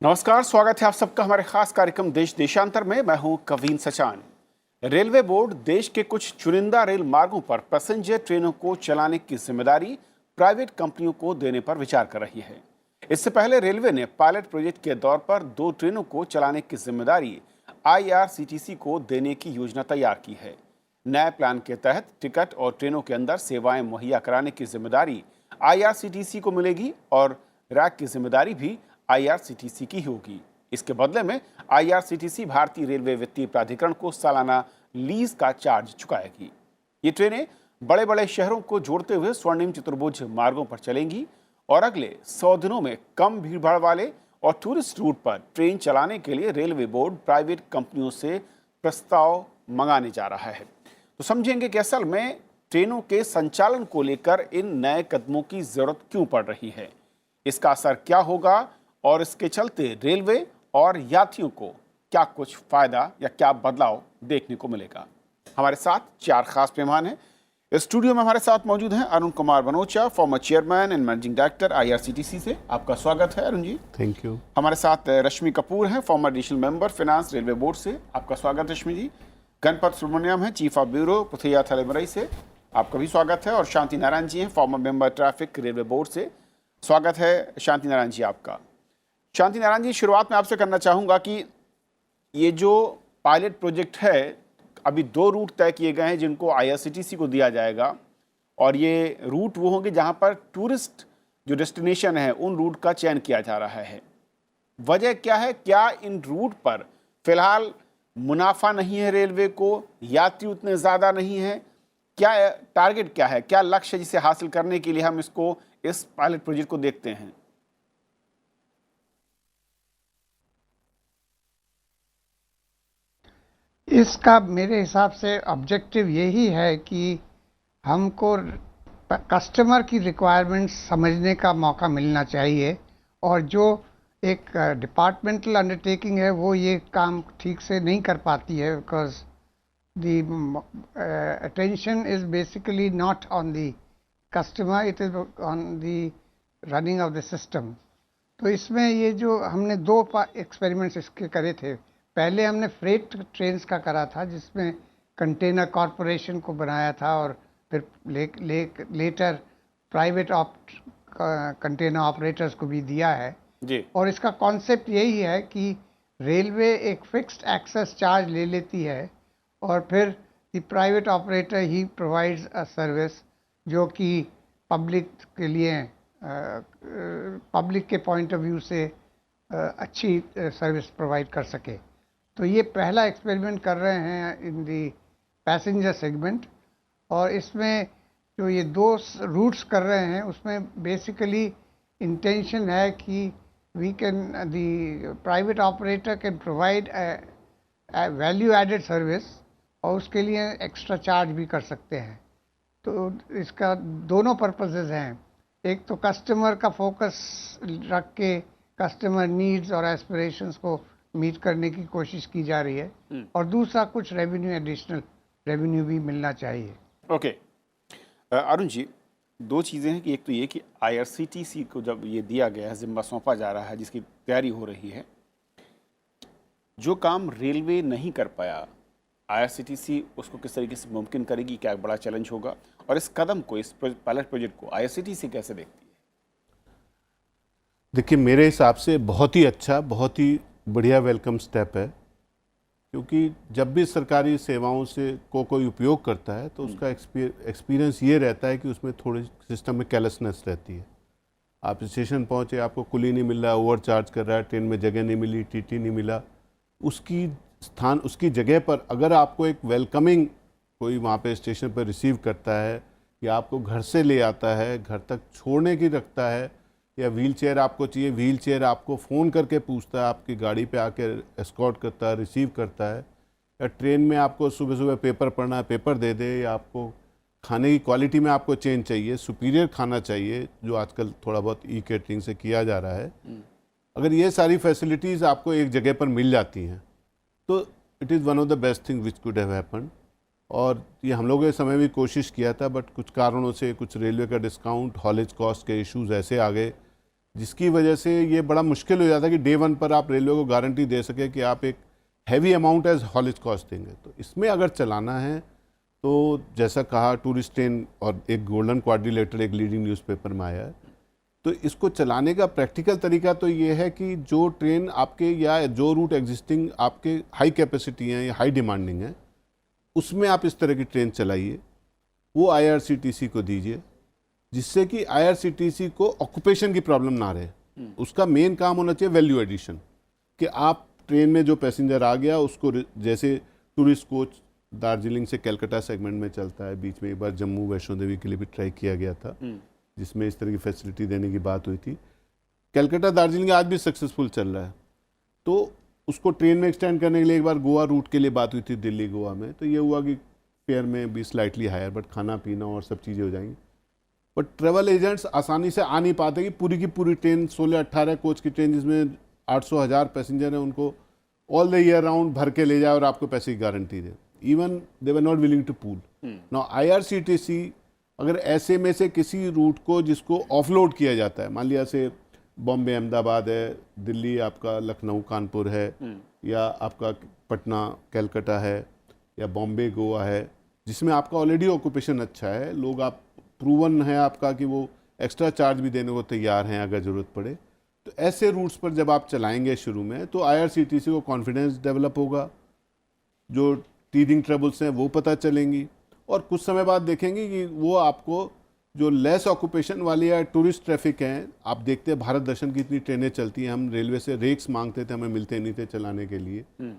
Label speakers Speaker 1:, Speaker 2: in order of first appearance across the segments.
Speaker 1: नमस्कार, स्वागत है आप सबका हमारे खास कार्यक्रम देश देशांतर में। मैं हूं कवीन सचान। रेलवे बोर्ड देश के कुछ चुनिंदा रेल मार्गों पर पैसेंजर ट्रेनों को चलाने की जिम्मेदारी प्राइवेट कंपनियों को देने पर विचार कर रही है। इससे पहले रेलवे ने पायलट प्रोजेक्ट के तौर पर 2 ट्रेनों को चलाने की जिम्मेदारी IRCTC को देने की योजना तैयार की है। नए प्लान के तहत टिकट और ट्रेनों के अंदर सेवाएं मुहैया कराने की जिम्मेदारी IRCTC को मिलेगी और रैक की जिम्मेदारी भी IRCTC की होगी। इसके बदले में IRCTC भारतीय रेलवे वित्तीय प्राधिकरण को सालाना लीज का चार्ज चुकाएगी। ये ट्रेनें बड़े बड़े शहरों को जोड़ते हुए स्वर्णिम चतुर्भुज मार्गों पर चलेंगी और अगले 100 दिनों में कम भीड़भाड़ वाले और टूरिस्ट रूट पर ट्रेन चलाने के लिए रेलवे बोर्ड प्राइवेट कंपनियों से प्रस्ताव मंगाने जा रहा है। तो समझेंगे कि असल में ट्रेनों के संचालन को लेकर इन नए कदमों की जरूरत क्यों पड़ रही है, इसका असर क्या होगा और इसके चलते रेलवे और यात्रियों को क्या कुछ फायदा या क्या बदलाव देखने को मिलेगा। हमारे साथ 4 खास मेहमान हैं। स्टूडियो में हमारे साथ मौजूद हैं Arun Kumar Banocha, former chairman and managing director IRCTC से। आपका स्वागत है अरुण जी।
Speaker 2: Thank you.
Speaker 1: हमारे साथ रश्मि कपूर हैं, farmer additional member finance railway board से। आपका स्वागत रश्मि जी। गणपत सुब्रमण्यम है, चीफ ऑफ ब्यूरो पुथैया थलेमरई से। आपका भी स्वागत है। और शांति नारायण जी हैं, farmer member traffic railway board से। स्वागत है शांति नारायण जी आपका। शांति नारायण जी, शुरुआत में आपसे करना चाहूँगा कि ये जो पायलट प्रोजेक्ट है, अभी 2 रूट तय किए गए हैं जिनको IRCTC को दिया जाएगा और ये रूट वो होंगे जहाँ पर टूरिस्ट जो डेस्टिनेशन है उन रूट का चयन किया जा रहा है। वजह क्या है? क्या इन रूट पर फिलहाल मुनाफा नहीं है रेलवे को, यात्री उतने ज़्यादा नहीं है? क्या टारगेट क्या है, क्या लक्ष्य जिसे हासिल करने के लिए हम इस पायलट प्रोजेक्ट को देखते हैं?
Speaker 3: इसका मेरे हिसाब से ऑब्जेक्टिव यही है कि हमको कस्टमर की रिक्वायरमेंट्स समझने का मौका मिलना चाहिए और जो एक डिपार्टमेंटल अंडरटेकिंग है वो ये काम ठीक से नहीं कर पाती है, because the attention is basically not on the customer, it is on the running of the system. तो इसमें ये जो हमने 2 एक्सपेरिमेंट्स इसके करे थे। पहले हमने फ्रेट ट्रेन्स का करा था जिसमें कंटेनर कॉरपोरेशन को बनाया था और फिर लेटर प्राइवेट कंटेनर ऑपरेटर्स को भी दिया है
Speaker 1: जी।
Speaker 3: और इसका कॉन्सेप्ट यही है कि रेलवे एक फिक्स्ड एक्सेस चार्ज ले लेती है और फिर the private operator he provides a service जो कि पब्लिक के लिए पब्लिक के पॉइंट ऑफ व्यू से अच्छी सर्विस प्रोवाइड कर सके। तो ये पहला एक्सपेरिमेंट कर रहे हैं इन दी पैसेंजर सेगमेंट और इसमें जो ये 2 रूट्स कर रहे हैं उसमें बेसिकली इंटेंशन है कि we can the private operator can provide value added service और उसके लिए एक्स्ट्रा चार्ज भी कर सकते हैं। तो इसका दोनों पर्पसेस हैं, एक तो कस्टमर का फोकस रख के कस्टमर नीड्स और एस्पिरेशंस को मीट करने की कोशिश की जा रही है और दूसरा कुछ रेवेन्यू, एडिशनल रेवेन्यू भी मिलना चाहिए।
Speaker 1: ओके अरुण जी, 2 चीज़ें हैं कि एक तो ये कि IRCTC को जब ये दिया गया है, जिम्मा सौंपा जा रहा है, जिसकी तैयारी हो रही है, जो काम रेलवे नहीं कर पाया IRCTC उसको किस तरीके से मुमकिन करेगी? क्या एक बड़ा चैलेंज होगा? और इस कदम को, इस पायलट प्रोजेक्ट को IRCTC कैसे देखती है?
Speaker 2: देखिए, मेरे हिसाब से बहुत ही अच्छा, बहुत ही बढ़िया वेलकम स्टेप है, क्योंकि जब भी सरकारी सेवाओं से कोई उपयोग करता है तो उसका एक्सपीरियंस ये रहता है कि उसमें थोड़ी सिस्टम में केयरलेसनेस रहती है। आप स्टेशन पहुंचे, आपको कुली नहीं मिल रहा, ओवर चार्ज कर रहा है, ट्रेन में जगह नहीं मिली, TT नहीं मिला, उसकी जगह पर अगर आपको एक वेलकमिंग कोई वहाँ पे स्टेशन पर रिसीव करता है या आपको घर से ले आता है, घर तक छोड़ने की रखता है, या व्हील चेयर आपको चाहिए, व्हील चेयर आपको फ़ोन करके पूछता है, आपकी गाड़ी पे आके एस्कॉर्ट करता है, रिसीव करता है, या ट्रेन में आपको सुबह सुबह पेपर पढ़ना है, पेपर दे दे, या आपको खाने की क्वालिटी में आपको चेंज चाहिए, सुपीरियर खाना चाहिए जो आजकल थोड़ा बहुत कैटरिंग से किया जा रहा है। अगर ये सारी फैसिलिटीज़ आपको एक जगह पर मिल जाती हैं तो it is one of the best thing which could have happen. और ये हम लोगों के समय भी कोशिश किया था, बट कुछ कारणों से, कुछ रेलवे का डिस्काउंट, हॉलेज कॉस्ट के इश्यूज ऐसे आ गए जिसकी वजह से ये बड़ा मुश्किल हो जाता है कि डे वन पर आप रेलवे को गारंटी दे सके कि आप एक heavy amount as haulage cost देंगे। तो इसमें अगर चलाना है तो जैसा कहा टूरिस्ट ट्रेन और एक गोल्डन क्वाड्रिलेटरल एक लीडिंग न्यूज़पेपर में आया है, तो इसको चलाने का प्रैक्टिकल तरीका तो ये है कि जो ट्रेन आपके या जो रूट एग्जिस्टिंग आपके हाई कैपेसिटी हैं या हाई डिमांडिंग है उसमें आप इस तरह की ट्रेन चलाइए, वो IRCTC को दीजिए, जिससे कि IRCTC को ऑक्यूपेशन की प्रॉब्लम ना रहे। उसका मेन काम होना चाहिए वैल्यू एडिशन, कि आप ट्रेन में जो पैसेंजर आ गया उसको, जैसे टूरिस्ट कोच दार्जिलिंग से कलकत्ता सेगमेंट में चलता है, बीच में एक बार जम्मू वैष्णो देवी के लिए भी ट्राई किया गया था जिसमें इस तरह की फैसिलिटी देने की बात हुई थी। कलकत्ता दार्जिलिंग आज भी सक्सेसफुल चल रहा है। तो उसको ट्रेन में एक्सटेंड करने के लिए एक बार गोवा रूट के लिए बात हुई थी दिल्ली गोवा में, तो ये हुआ कि फेयर में भी स्लाइटली हायर, बट खाना पीना और सब चीज़ें हो जाएंगी। बट ट्रेवल एजेंट्स आसानी से आ नहीं पाते कि पूरी की पूरी ट्रेन 16-18 कोच की ट्रेन जिसमें 800-1000 पैसेंजर हैं उनको ऑल द ईयर राउंड भर के ले जाए और आपको पैसे की गारंटी दे। Even they were not willing to pool. Now IRCTC अगर ऐसे में से किसी रूट को जिसको ऑफलोड किया जाता है, मान लिया से बॉम्बे अहमदाबाद है, दिल्ली आपका लखनऊ कानपुर है, या आपका पटना कलकत्ता है, या बॉम्बे गोवा है, जिसमें आपका ऑलरेडी ऑक्यूपेशन अच्छा है, लोग आप प्रूवन है आपका कि वो एक्स्ट्रा चार्ज भी देने को तैयार हैं अगर ज़रूरत पड़े, तो ऐसे रूट्स पर जब आप चलाएंगे शुरू में तो IRCTC को कॉन्फिडेंस डेवलप होगा, जो टीदिंग ट्रबल्स हैं वो पता चलेंगी, और कुछ समय बाद देखेंगे कि वो आपको जो लेस ऑक्यूपेशन वाली या टूरिस्ट ट्रैफिक हैं, आप देखते हैं भारत दर्शन की इतनी ट्रेनें चलती हैं, हम रेलवे से रेक्स मांगते थे, हमें मिलते नहीं थे चलाने के लिए।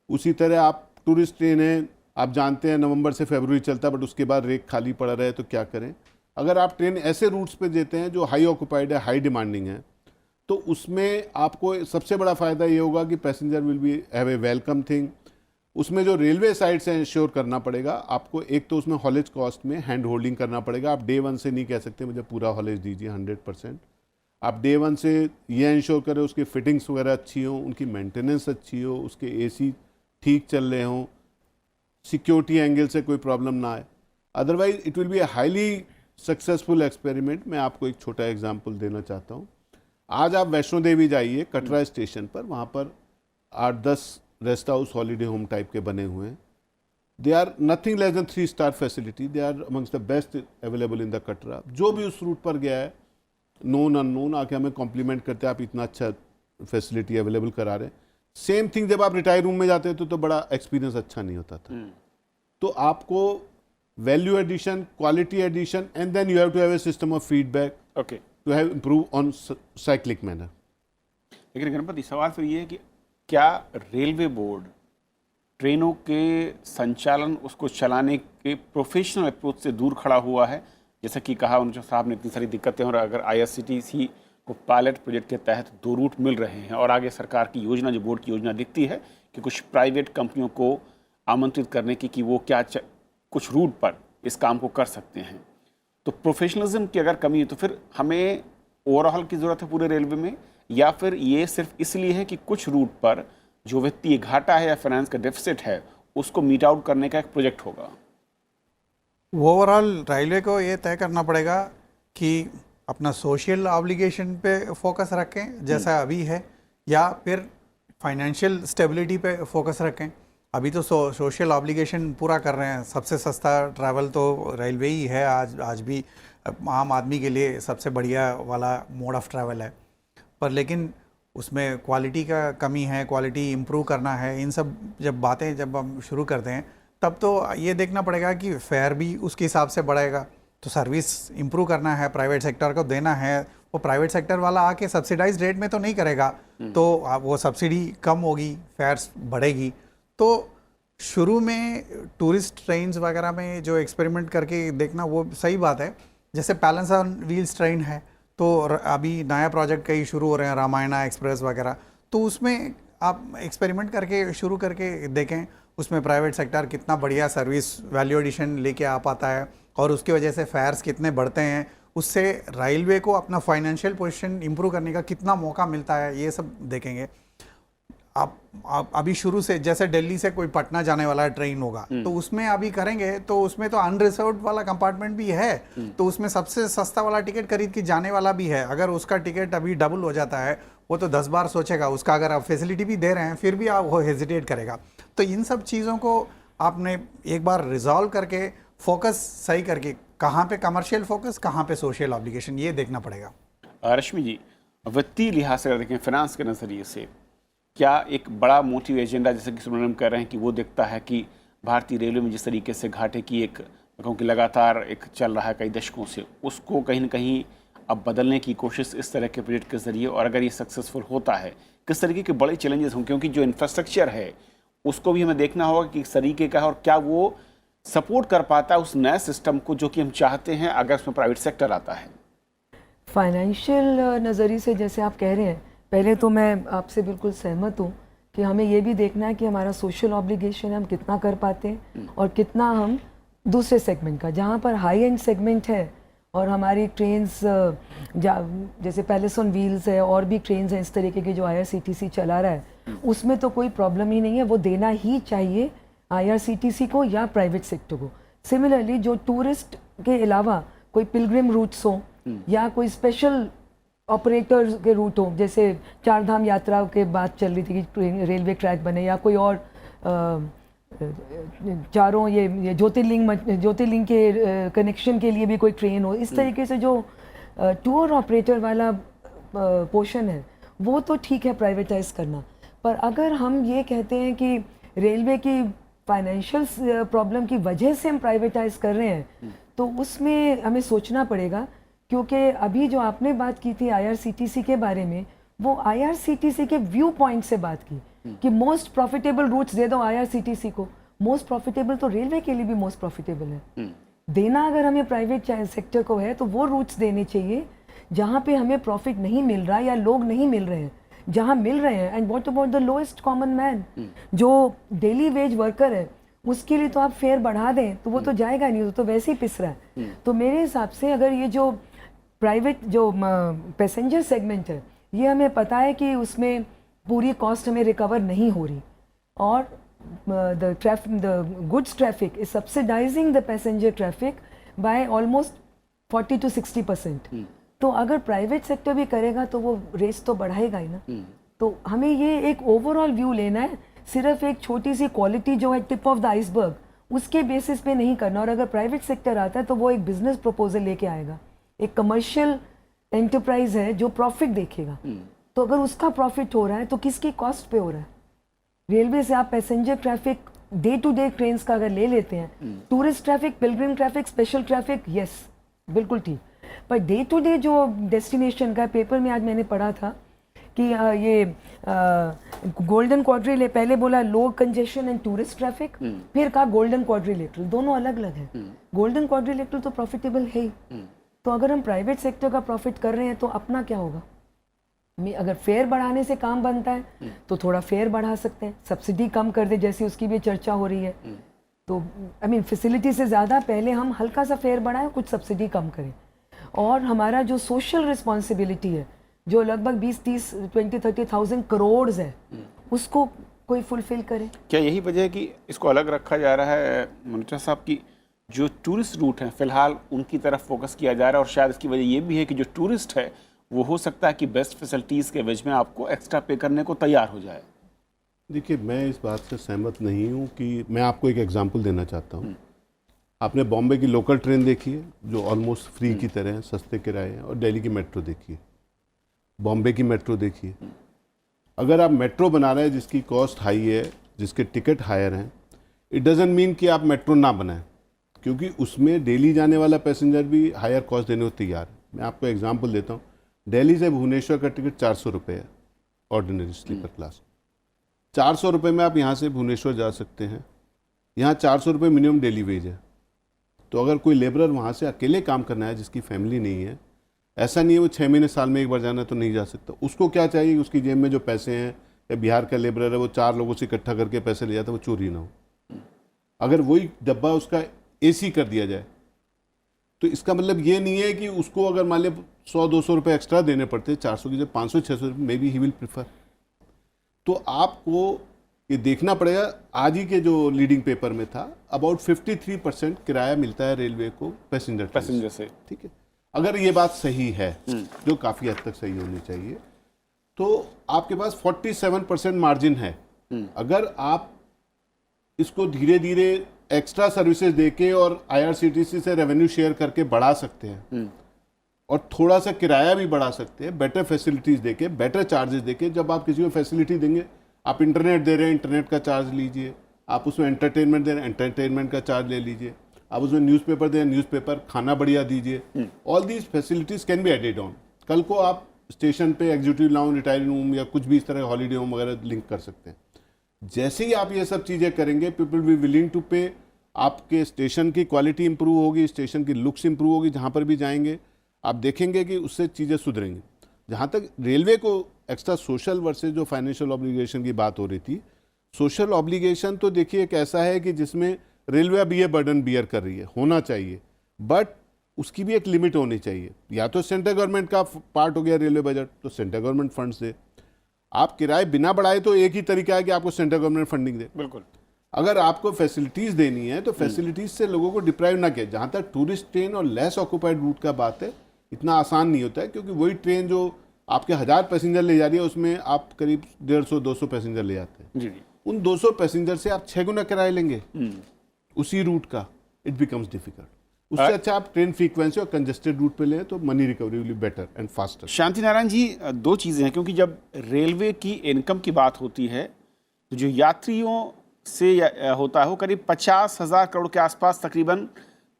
Speaker 2: उसी तरह आप टूरिस्ट ट्रेन है, आप जानते हैं नवंबर से फरवरी चलता है, बट उसके बाद रेक खाली पड़ा रहे तो क्या करें। अगर आप ट्रेन ऐसे रूट्स पे देते हैं जो हाई ऑक्यूपाइड है, हाई डिमांडिंग है, तो उसमें आपको सबसे बड़ा फ़ायदा ये होगा कि passenger will be have a welcome thing. उसमें जो रेलवे साइड से इंश्योर करना पड़ेगा आपको, एक तो उसमें हॉलेज कॉस्ट में हैंड होल्डिंग करना पड़ेगा। आप डे वन से नहीं कह सकते मुझे पूरा हॉलेज दीजिए 100%। आप डे वन से ये इंश्योर करें उसकी फिटिंग्स वगैरह अच्छी हो, उनकी मेंटेनेंस अच्छी हो, उसके AC ठीक चल रहे हों, सिक्योरिटी एंगल से कोई प्रॉब्लम ना आए। Otherwise it will be a highly successful experiment. मैं आपको एक छोटा एग्जाम्पल देना चाहता हूँ। आज आप वैष्णो देवी जाइए, कटरा स्टेशन पर, वहाँ पर 8-10 rest house holiday home type के बने हुए हैं। They are nothing less than 3 star facility, they are amongst the best available in the Katra. जो भी उस रूट पर गया है, नोन अननोन आके हमें कॉम्प्लीमेंट करते हैं, आप इतना अच्छा फैसिलिटी अवेलेबल करा रहे हैं। सेम थिंग जब आप रिटायर रूम में जाते हैं तो बड़ा एक्सपीरियंस अच्छा नहीं होता था। तो आपको value addition, quality addition, and then you have to have a system of feedback to have improve on cyclic manner.
Speaker 1: लेकिन गणपति, सवाल फिर ये है कि क्या रेलवे बोर्ड ट्रेनों के संचालन, उसको चलाने के प्रोफेशनल अप्रोच से दूर खड़ा हुआ है? जैसा कि कहा उन साहब ने, इतनी सारी दिक्कतें, और अगर IRCTC को पायलट प्रोजेक्ट के तहत 2 रूट मिल रहे हैं और आगे सरकार की योजना, जो बोर्ड की योजना दिखती है कि कुछ प्राइवेट कंपनियों को आमंत्रित करने की कि वो क्या कुछ रूट पर इस काम को कर सकते हैं, तो प्रोफेशनलिज्म की अगर कमी है तो फिर हमें ओवरऑल की ज़रूरत है पूरे रेलवे में, या फिर ये सिर्फ इसलिए है कि कुछ रूट पर जो वित्तीय घाटा है या फाइनेंस का डेफिसिट है उसको मीट आउट करने का एक प्रोजेक्ट होगा?
Speaker 4: ओवरऑल रेलवे को ये तय करना पड़ेगा कि अपना सोशल ऑब्लिगेशन पे फोकस रखें जैसा अभी है, या फिर फाइनेंशियल स्टेबिलिटी पे फोकस रखें। अभी तो सोशल ऑब्लिगेशन पूरा कर रहे हैं। सबसे सस्ता ट्रैवल तो रेलवे ही है, आज भी आम आदमी के लिए सबसे बढ़िया वाला मोड ऑफ ट्रैवल है। पर लेकिन उसमें क्वालिटी का कमी है, क्वालिटी इम्प्रूव करना है। इन सब बातें जब हम शुरू करते हैं तब तो ये देखना पड़ेगा कि फेयर भी उसके हिसाब से बढ़ेगा। तो सर्विस इम्प्रूव करना है, प्राइवेट सेक्टर को देना है। वो प्राइवेट सेक्टर वाला आके सब्सिडाइज रेट में तो नहीं करेगा, तो वो सब्सिडी कम होगी, फेयर्स बढ़ेगी। तो शुरू में टूरिस्ट ट्रेन्स वगैरह में जो एक्सपेरिमेंट करके देखना वो सही बात है। जैसे पैलेस ऑन व्हील्स ट्रेन है, तो अभी नया प्रोजेक्ट कई शुरू हो रहे हैं, रामायणा एक्सप्रेस वगैरह, तो उसमें आप एक्सपेरिमेंट करके शुरू करके देखें उसमें प्राइवेट सेक्टर कितना बढ़िया सर्विस वैल्यू एडिशन लेके आ पाता है और उसकी वजह से फेयर्स कितने बढ़ते हैं। उससे रेलवे को अपना फाइनेंशियल पोजीशन इंप्रूव करने का कितना मौका मिलता है, ये सब देखेंगे। आप अभी शुरू से जैसे दिल्ली से कोई पटना जाने वाला ट्रेन होगा तो उसमें अभी करेंगे तो उसमें तो अनरिजर्व्ड वाला कंपार्टमेंट भी है, तो उसमें सबसे सस्ता वाला टिकट खरीद के जाने वाला भी है। अगर उसका टिकट अभी डबल हो जाता है वो तो 10 बार सोचेगा, उसका अगर आप फैसिलिटी भी दे रहे हैं फिर भी आप वो हेजिटेट करेगा। तो इन सब चीज़ों को आपने एक बार रिजॉल्व करके फोकस सही करके, कहाँ पे कमर्शियल फोकस, कहाँ पे सोशल ऑब्लिगेशन, ये देखना पड़ेगा।
Speaker 1: रश्मि जी, वित्तीय लिहाज से अगर देखें, फाइनेंस के नज़रिए से क्या एक बड़ा मोटिव एजेंडा जैसे कि सुब्रमण्यम कह रहे हैं कि वो देखता है कि भारतीय रेलवे में जिस तरीके से घाटे की एक कहूँ कि लगातार एक चल रहा है कई दशकों से, उसको कहीं ना कहीं अब बदलने की कोशिश इस तरह के प्रोजेक्ट के ज़रिए, और अगर ये सक्सेसफुल होता है किस तरीके के बड़े चैलेंजेस हों, क्योंकि जो इंफ्रास्ट्रक्चर है उसको भी हमें देखना होगा कि किस तरीके का है और क्या वो सपोर्ट कर पाता है उस नए सिस्टम को जो कि हम चाहते हैं अगर उसमें प्राइवेट सेक्टर आता है।
Speaker 5: फाइनेंशियल नज़रिए से जैसे आप कह रहे हैं, पहले तो मैं आपसे बिल्कुल सहमत हूँ कि हमें ये भी देखना है कि हमारा सोशल ऑब्लिगेशन हम कितना कर पाते हैं और कितना हम दूसरे सेगमेंट का, जहाँ पर हाई एंड सेगमेंट है और हमारी ट्रेन्स जैसे पैलेस ऑन व्हील्स है और भी ट्रेन्स हैं इस तरीके के जो IRCTC चला रहा है, उसमें तो कोई प्रॉब्लम ही नहीं है, वो देना ही चाहिए IRCTC को या प्राइवेट सेक्टर को। सिमिलरली जो टूरिस्ट के अलावा कोई पिलग्रिम रूट्स हो या कोई स्पेशल ऑपरेटर के रूट हो, जैसे चार धाम यात्रा के बात चल रही थी कि रेलवे ट्रैक बने या कोई और चारों ये ज्योतिर्लिंग के कनेक्शन के लिए भी कोई ट्रेन हो, इस तरीके से जो टूर ऑपरेटर वाला पोर्शन है वो तो ठीक है प्राइवेटाइज करना। पर अगर हम ये कहते हैं कि रेलवे की फाइनेंशियल प्रॉब्लम की वजह से हम प्राइवेटाइज कर रहे हैं, तो उसमें हमें सोचना पड़ेगा, क्योंकि अभी जो आपने बात की थी IRCTC के बारे में, वो IRCTC के व्यू पॉइंट से बात की कि मोस्ट प्रॉफिटेबल रूट्स दे दो IRCTC को। मोस्ट प्रॉफिटेबल तो रेलवे के लिए भी मोस्ट प्रॉफिटेबल है। देना अगर हमें प्राइवेट सेक्टर को है तो वो रूट्स देने चाहिए जहाँ पे हमें प्रॉफिट नहीं मिल रहा या लोग नहीं मिल रहे हैं, जहाँ मिल रहे हैं। And what about the lowest common man, जो डेली वेज वर्कर है, उसके लिए तो आप फेयर बढ़ा दें तो वो तो जाएगा नहीं, वो तो वैसे ही पिस रहा है। तो मेरे हिसाब से अगर ये जो प्राइवेट जो पैसेंजर सेगमेंट है, ये हमें पता है कि उसमें पूरी कॉस्ट हमें रिकवर नहीं हो रही, और the goods traffic is subsidising the passenger traffic by almost 40 to 60%। तो अगर प्राइवेट सेक्टर भी करेगा तो वो रेस तो बढ़ाएगा ही ना। तो हमें ये एक ओवरऑल व्यू लेना है, सिर्फ एक छोटी सी क्वालिटी जो है टिप ऑफ द आइसबर्ग, उसके बेसिस पे नहीं करना। और अगर प्राइवेट सेक्टर आता है तो वो एक बिजनेस प्रपोजल लेके आएगा, एक कमर्शियल एंटरप्राइज है जो प्रॉफिट देखेगा। तो अगर उसका प्रॉफिट हो रहा है तो किसकी कॉस्ट पे हो रहा है? रेलवे से आप passenger traffic day to day train का अगर ले लेते हैं, tourist traffic, pilgrim traffic, special traffic, yes बिल्कुल ठीक, पर डे टू डे जो डेस्टिनेशन का, पेपर में आज मैंने पढ़ा था कि ये गोल्डन क्वाड्रिलेटरल, पहले बोला लो कंजेशन एंड टूरिस्ट ट्रैफिक, फिर कहा गोल्डन क्वाड्रिलेटरल, दोनों अलग अलग है। गोल्डन क्वाड्रिलेटरल तो प्रॉफिटेबल है ही। तो अगर हम प्राइवेट सेक्टर का प्रॉफिट कर रहे हैं तो अपना क्या होगा? अगर फेयर बढ़ाने से काम बनता है तो थोड़ा फेयर बढ़ा सकते हैं, सब्सिडी कम कर दे जैसी उसकी भी चर्चा हो रही है। तो फैसिलिटी से ज़्यादा पहले हम हल्का सा फेयर बढ़ाएं, कुछ सब्सिडी कम करें, और हमारा जो सोशल रिस्पॉन्सिबिलिटी है जो लगभग 20-30,000 करोड़ है, उसको कोई फुलफिल करे।
Speaker 1: क्या यही वजह है कि इसको अलग रखा जा रहा है मनीषा साहब की जो टूरिस्ट रूट हैं फिलहाल उनकी तरफ फोकस किया जा रहा है, और शायद इसकी वजह ये भी है कि जो टूरिस्ट है वो हो सकता है कि बेस्ट फैसिलिटीज़ के वजह में आपको एक्स्ट्रा पे करने को तैयार हो जाए?
Speaker 2: देखिए, मैं इस बात से सहमत नहीं हूँ कि मैं आपको एक एग्जांपल देना चाहता हूँ। आपने बॉम्बे की लोकल ट्रेन देखी है जो ऑलमोस्ट फ्री की तरह है, सस्ते किराए हैं, और दिल्ली की मेट्रो देखिए, बॉम्बे की मेट्रो देखिए। अगर आप मेट्रो बना रहे हैं जिसकी कॉस्ट हाई है, जिसके टिकट हायर हैं, इट डजंट मीन कि आप मेट्रो ना बनाएं, क्योंकि उसमें डेली जाने वाला पैसेंजर भी हायर कॉस्ट देने को तैयार है। मैं आपको एग्जांपल देता हूँ, दिल्ली से भुवनेश्वर का टिकट 400 रुपये है, ऑर्डिनरी स्लीपर क्लास। 400 रुपये में आप यहाँ से भुवनेश्वर जा सकते हैं। यहाँ 400 रुपये मिनिमम डेली वेज है। तो अगर कोई लेबरर वहाँ से अकेले काम करना है जिसकी फैमिली नहीं है, ऐसा नहीं है वो 6 महीने साल में एक बार जाना है तो नहीं जा सकता। उसको क्या चाहिए, उसकी जेब में जो पैसे हैं, या बिहार का लेबरर है वो 4 लोगों से इकट्ठा करके पैसे ले जाता है, वो चोरी ना हो। अगर वही डब्बा उसका AC कर दिया जाए तो इसका मतलब ये नहीं है कि उसको अगर मान लिया 100-200 रुपये एक्स्ट्रा देने पड़ते, 400 की जगह 500-600 रुपये, may be he will prefer. तो आपको ये देखना पड़ेगा। आज ही के जो लीडिंग पेपर में था, अबाउट 53% किराया मिलता है रेलवे को पैसेंजर
Speaker 1: से।
Speaker 2: ठीक है, अगर ये बात सही है, जो काफ़ी हद तक सही होनी चाहिए, तो आपके पास 47% मार्जिन है। अगर आप इसको धीरे धीरे एक्स्ट्रा सर्विसेज देके और आईआरसीटीसी से रेवेन्यू शेयर करके बढ़ा सकते हैं और थोड़ा सा किराया भी बढ़ा सकते हैं, बेटर फैसिलिटीज देके, बेटर चार्जेस देके। जब आप किसी को फैसिलिटी देंगे, आप इंटरनेट दे रहे हैं, इंटरनेट का चार्ज लीजिए, आप उसमें एंटरटेनमेंट दे रहे हैं, एंटरटेनमेंट का चार्ज ले लीजिए, आप उसमें न्यूज़पेपर दे रहे हैं, न्यूज़पेपर, खाना बढ़िया दीजिए। All these facilities can be added on. कल को आप स्टेशन पे एग्जीक्यूटिव लाउंज, रिटायरिंग रूम या कुछ भी इस तरह हॉलीडे होम वगैरह लिंक कर सकते हैं। जैसे ही आप ये सब चीज़ें करेंगे, पीपल बी विलिंग टू पे, आपके स्टेशन की क्वालिटी इंप्रूव होगी, स्टेशन की लुक्स इंप्रूव होगी। जहाँ पर भी जाएंगे आप देखेंगे कि उससे चीज़ें सुधरेंगी। जहाँ तक रेलवे को एक्स्ट्रा सोशल वर्सेज जो फाइनेंशियल ऑब्लिगेशन की बात हो रही थी, सोशल ऑब्लिगेशन तो देखिए एक ऐसा है कि जिसमें रेलवे अब ये बर्डन बियर कर रही है, होना चाहिए, बट उसकी भी एक लिमिट होनी चाहिए। या तो सेंट्रल गवर्नमेंट का पार्ट हो गया रेलवे बजट, तो सेंट्रल गवर्नमेंट फंड्स दे। आप किराए बिना बढ़ाए तो एक ही तरीका है कि आपको सेंट्रल गवर्नमेंट फंडिंग दे।
Speaker 1: बिल्कुल।
Speaker 2: अगर आपको फैसिलिटीज़ देनी है तो फैसिलिटीज़ से लोगों को डिप्राइव ना किया। जहाँ तक टूरिस्ट ट्रेन और लेस ऑक्यूपाइड रूट का बात है, इतना आसान नहीं होता है, क्योंकि वही ट्रेन जो आपके 1000 पैसेंजर ले जा रही है, उसमें आप करीब 150-200 पैसेंजर ले जाते हैं।
Speaker 1: जी।
Speaker 2: उन 200 पैसेंजर से आप 6 गुना किराया लेंगे उसी रूट का, इट बिकम्स डिफिकल्ट। उससे अच्छा आप ट्रेन फ्रीक्वेंसी और कंजेस्टेड रूट पे लें तो money recovery will be better and faster.
Speaker 1: Shanti Narayan ji, दो चीज़ें हैं, क्योंकि जब रेलवे की इनकम की बात होती है तो जो यात्रियों से होता है वो करीब 50,000 करोड़ के आसपास, तकरीबन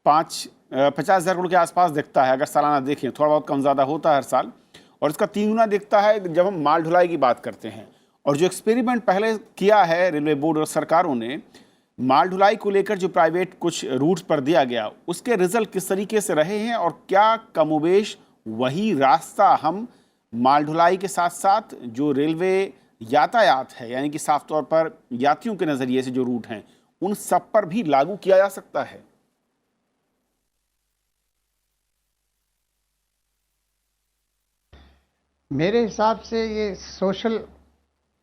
Speaker 1: 50,000 करोड़ के आसपास दिखता है, अगर सालाना देखें। थोड़ा बहुत कम ज़्यादा होता है हर साल, और इसका 3 गुना दिखता है जब हम माल ढुलाई की बात करते हैं। और जो एक्सपेरिमेंट पहले किया है रेलवे बोर्ड और सरकारों ने, माल ढुलाई को लेकर जो प्राइवेट कुछ रूट्स पर दिया गया, उसके रिजल्ट किस तरीके से रहे हैं, और क्या कमोबेश वही रास्ता हम माल ढुलाई के साथ साथ जो रेलवे यातायात है, यानी कि साफ तौर पर यात्रियों के नज़रिए से जो रूट हैं, उन सब पर भी लागू किया जा सकता है?
Speaker 3: मेरे हिसाब से ये सोशल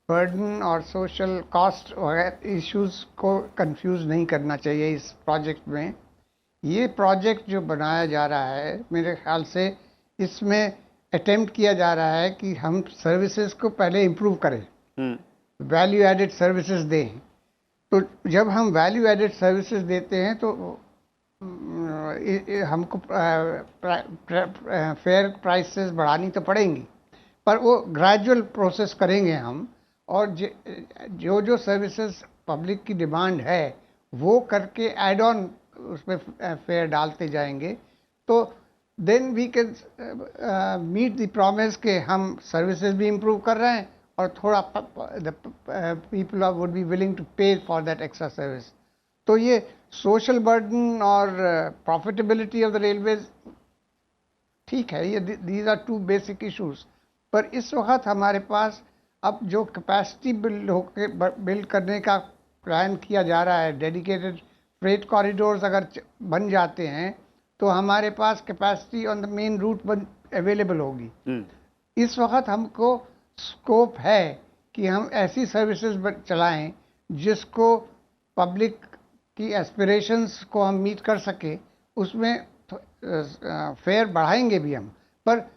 Speaker 3: बर्डन और सोशल कॉस्ट वगैरह इश्यूज को कंफ्यूज नहीं करना चाहिए इस प्रोजेक्ट में। ये प्रोजेक्ट जो बनाया जा रहा है, मेरे ख्याल से इसमें अटेम्प्ट किया जा रहा है कि हम सर्विसेज को पहले इम्प्रूव करें, वैल्यू एडेड सर्विसेज दें। तो जब हम वैल्यू एडेड सर्विसेज देते हैं तो हमको फेयर प्राइसेस बढ़ानी तो पड़ेंगी, पर वो ग्रेजुअल प्रोसेस करेंगे हम। और जो जो सर्विसेज पब्लिक की डिमांड है वो करके ऐड ऑन उसमें फेयर डालते जाएंगे, तो then we can meet the promise के हम सर्विसेज भी इम्प्रूव कर रहे हैं और थोड़ा people would be willing to pay for that extra service. तो ये सोशल बर्डन और प्रॉफिटेबिलिटी ऑफ द रेलवेज ठीक है, ये these are two basic issues. पर इस वक्त हमारे पास अब जो कैपेसिटी बिल्ड करने का प्लान किया जा रहा है, डेडिकेटेड फ्रेट कॉरिडोर्स अगर बन जाते हैं तो हमारे पास capacity on the main route available होगी। इस वक्त हमको स्कोप है कि हम ऐसी सर्विसेज चलाएं जिसको पब्लिक की एस्पिरेशंस को हम मीट कर सके। उसमें फेयर बढ़ाएंगे भी हम, पर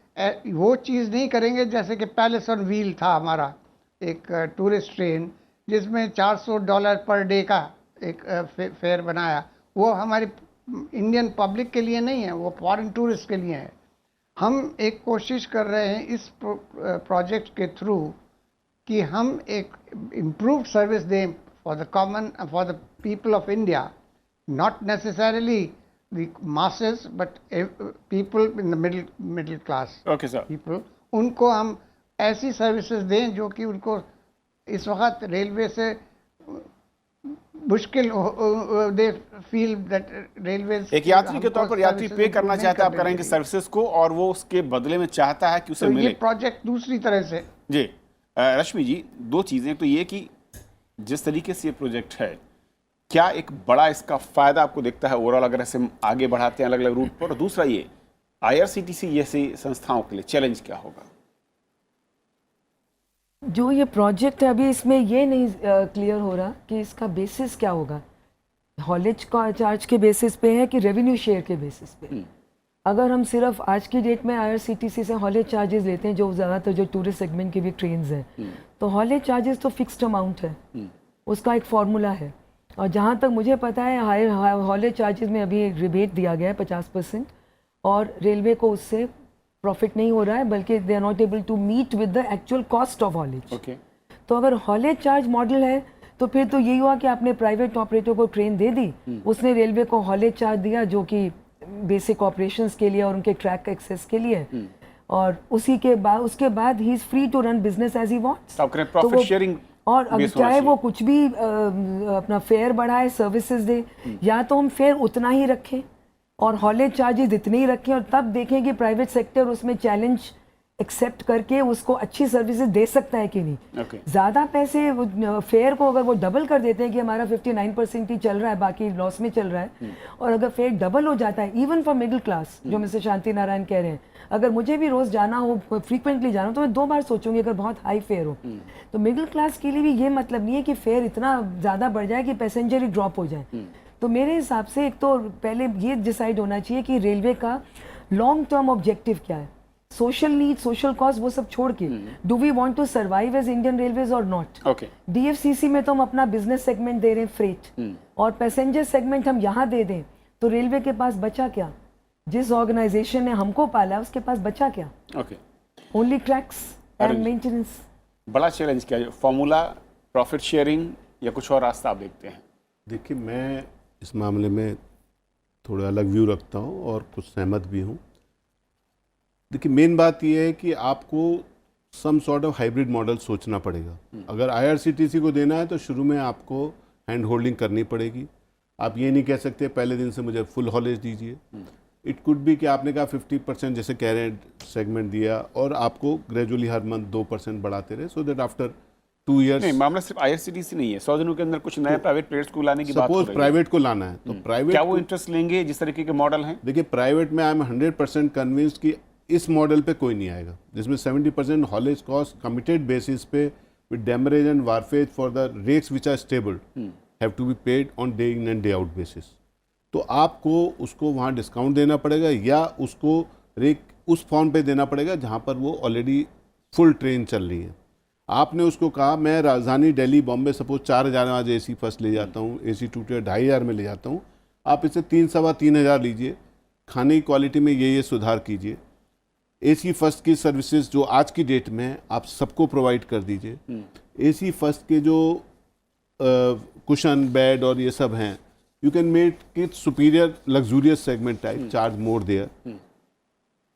Speaker 3: वो चीज़ नहीं करेंगे जैसे कि पैलेस ऑन व्हील था हमारा एक टूरिस्ट ट्रेन, जिसमें $400 पर डे का एक फेयर बनाया। वो हमारी इंडियन पब्लिक के लिए नहीं है, वो फॉरेन टूरिस्ट के लिए है। हम एक कोशिश कर रहे हैं इस प्रोजेक्ट के थ्रू कि हम एक इम्प्रूव्ड सर्विस दें for the common, for the people of India, not necessarily the masses but people in the middle class people, उनको हम ऐसी सर्विसेज दें जो कि उनको इस वक्त रेलवे से मुश्किल दे फील दैट रेलवे
Speaker 1: एक यात्री के तौर पर यात्री पे करना चाहता है आप करेंगे सर्विसेज को, और वो उसके बदले में चाहता है कि उसे मिले।
Speaker 3: ये प्रोजेक्ट दूसरी तरह से
Speaker 1: जी। रश्मि जी, दो चीजें, तो ये कि जिस तरीके से ये प्रोजेक्ट है, क्या एक बड़ा इसका फायदा आपको दिखता है ओवरऑल अगर ऐसे आगे बढ़ाते हैं अलग अलग रूट पर? और दूसरा ये आईआरसीटीसी जैसी संस्थाओं के लिए चैलेंज क्या होगा?
Speaker 5: जो ये प्रोजेक्ट है अभी इसमें ये नहीं क्लियर हो रहा कि इसका बेसिस क्या होगा। हॉलेज का चार्ज के बेसिस पे है कि रेवेन्यू शेयर के बेसिस पे। अगर हम सिर्फ आज की डेट में IRCTC से हॉलेज चार्जेस लेते हैं, जो ज़्यादातर जो टूरिस्ट सेगमेंट के भी ट्रेन्स हैं, तो हॉलेज चार्जेस तो फिक्स्ड अमाउंट है, उसका एक फार्मूला है। और जहाँ तक मुझे पता है हॉलेज चार्जेस में अभी एक रिबेट दिया गया है 50%, और रेलवे को उससे प्रॉफिट नहीं हो रहा है, बल्कि they are not able to meet with the actual cost of haulage. तो अगर हॉलेज चार्ज मॉडल है तो फिर तो यही हुआ कि आपने प्राइवेट ऑपरेटर को ट्रेन दे दी, उसने रेलवे को हॉलेज चार्ज दिया जो कि बेसिक ऑपरेशंस के लिए और उनके ट्रैक एक्सेस के लिए, और उसके बाद he is free to run business as he wants.
Speaker 1: Profit sharing,
Speaker 5: और अब चाहे वो कुछ भी अपना फेयर बढ़ाए, सर्विसेज दे, या तो हम फेयर उतना ही रखें और हॉलेज चार्जेस इतने ही रखें, और तब देखें कि प्राइवेट सेक्टर उसमें चैलेंज एक्सेप्ट करके उसको अच्छी सर्विसेज दे सकता है कि नहीं। ज़्यादा पैसे फेयर को अगर वो डबल कर देते हैं कि हमारा 59% ही चल रहा है, बाकी लॉस में चल रहा है, और अगर फेयर डबल हो जाता है इवन फॉर मिडिल क्लास, जो मिस्टर शांति नारायण कह रहे हैं, अगर मुझे भी रोज़ जाना हो, फ्रीक्वेंटली जाना हो, तो मैं 2 बार सोचूंगी अगर बहुत हाई फेयर हो। तो मिडिल क्लास के लिए भी ये मतलब नहीं है कि फेयर इतना ज़्यादा बढ़ जाए कि पैसेंजर ही ड्रॉप हो जाए। तो मेरे हिसाब से एक तो पहले ये डिसाइड होना चाहिए कि रेलवे का लॉन्ग टर्म ऑब्जेक्टिव क्या है, सोशल नीड, सोशल कॉज, वो सब छोड़ के do we want to survive as Indian railways और नॉट। DFCC में तो हम अपना बिजनेस सेगमेंट दे रहे हैं फ्रेट, और पैसेंजर सेगमेंट हम यहाँ दे दें, तो रेलवे के पास बचा क्या? जिस ऑर्गेनाइजेशन ने हमको पाला उसके पास बचा क्या? Only tracks and maintenance.
Speaker 1: बड़ा चैलेंज क्या है, फॉर्मूला, प्रॉफिट शेयरिंग, या कुछ और रास्ता आप देखते हैं?
Speaker 2: देखिए, मैं इस मामले में थोड़ा अलग व्यू रखता हूँ और कुछ सहमत भी हूँ। देखिए, मेन बात यह है कि आपको some sort of hybrid model सोचना पड़ेगा। अगर IRCTC को देना है तो शुरू में आपको हैंड होल्डिंग करनी पड़ेगी। आप ये नहीं कह सकते पहले दिन से मुझे फुल हॉलेज दीजिए। इट कुड बी कि आपने कहा 50% जैसे कह रहे हैं सेगमेंट दिया, और आपको ग्रेजुअली हर मंथ 2% बढ़ाते रहे, सो दैट आफ्टर 2 years।
Speaker 1: नहीं, मामला सिर्फ IRCTC नहीं है, 100 दिनों के अंदर कुछ नए प्राइवेट प्लेयर्स को लाने की बात हो रही है।
Speaker 2: सपोज प्राइवेट को लाना है तो प्राइवेट,
Speaker 1: क्या वो इंटरेस्ट लेंगे जिस तरीके के मॉडल हैं?
Speaker 2: देखिए, प्राइवेट में आई एम 100% कन्विंस्ड कि इस मॉडल पे कोई नहीं आएगा जिसमें 70% हॉलेज कॉस्ट कमिटेड बेसिस पे with demurrage and wharfage for the rates which are stable have to be paid on day in and day out basis. तो आपको उसको वहाँ डिस्काउंट देना पड़ेगा, या उसको रेट उस फॉर्म पे देना पड़ेगा जहाँ पर वो ऑलरेडी फुल ट्रेन चल रही है। आपने उसको कहा मैं राजधानी दिल्ली बॉम्बे सपोज 4000 आज AC फर्स्ट ले जाता हूँ, AC 2 tier 2500 में ले जाता हूँ, आप इसे 3-3.25 लीजिए, खाने की क्वालिटी में ये सुधार कीजिए, AC फर्स्ट की सर्विसेज जो आज की डेट में है आप सबको प्रोवाइड कर दीजिए। AC फर्स्ट के जो कुशन बेड और ये सब हैं, you can make it superior luxurious segment type, charge more there.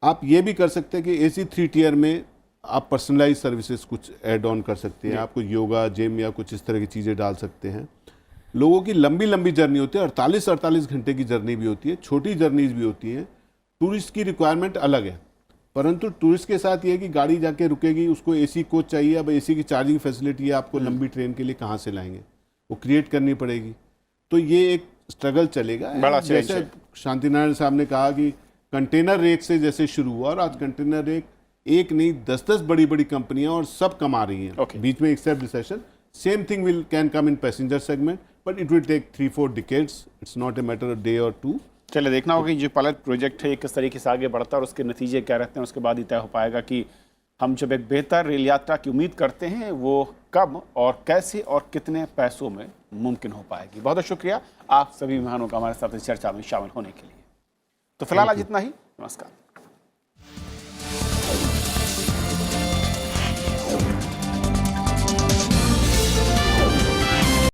Speaker 2: आप ये भी कर सकते हैं कि AC 3 tier में आप पर्सनलाइज सर्विसेज कुछ ऐड ऑन कर सकते हैं, आपको योगा, जिम या कुछ इस तरह की चीज़ें डाल सकते हैं। लोगों की लंबी लंबी जर्नी होती है, 48 घंटे की जर्नी भी होती है, छोटी जर्नीज भी होती हैं। टूरिस्ट की रिक्वायरमेंट अलग है, परंतु टूरिस्ट के साथ ये है कि गाड़ी जाके रुकेगी, उसको AC कोच चाहिए। अब AC की चार्जिंग फैसिलिटी आपको लंबी ट्रेन के लिए कहाँ से लाएंगे, वो क्रिएट करनी पड़ेगी। तो ये एक स्ट्रगल चलेगा। जैसे शांति नारायण साहब ने कहा कि कंटेनर रेक से जैसे शुरू हुआ, और आज कंटेनर रेक एक नहीं 10-10 बड़ी बड़ी कंपनियां और सब कमा रही हैं बीच में except recession. Same thing will can come in passenger segment, but it will take 3-4 decades, it's not a matter of day और 2।
Speaker 1: चलिए, देखना होगा कि जो पायलट प्रोजेक्ट है किस तरीके से आगे बढ़ता है और उसके नतीजे क्या रहते हैं, उसके बाद ही तय हो पाएगा कि हम जब एक बेहतर रेल यात्रा की उम्मीद करते हैं वो कब और कैसे और कितने पैसों में मुमकिन हो पाएगी। बहुत बहुत शुक्रिया आप सभी मेहमानों का हमारे साथ इस चर्चा में शामिल होने के लिए। तो फिलहाल आज इतना ही, नमस्कार।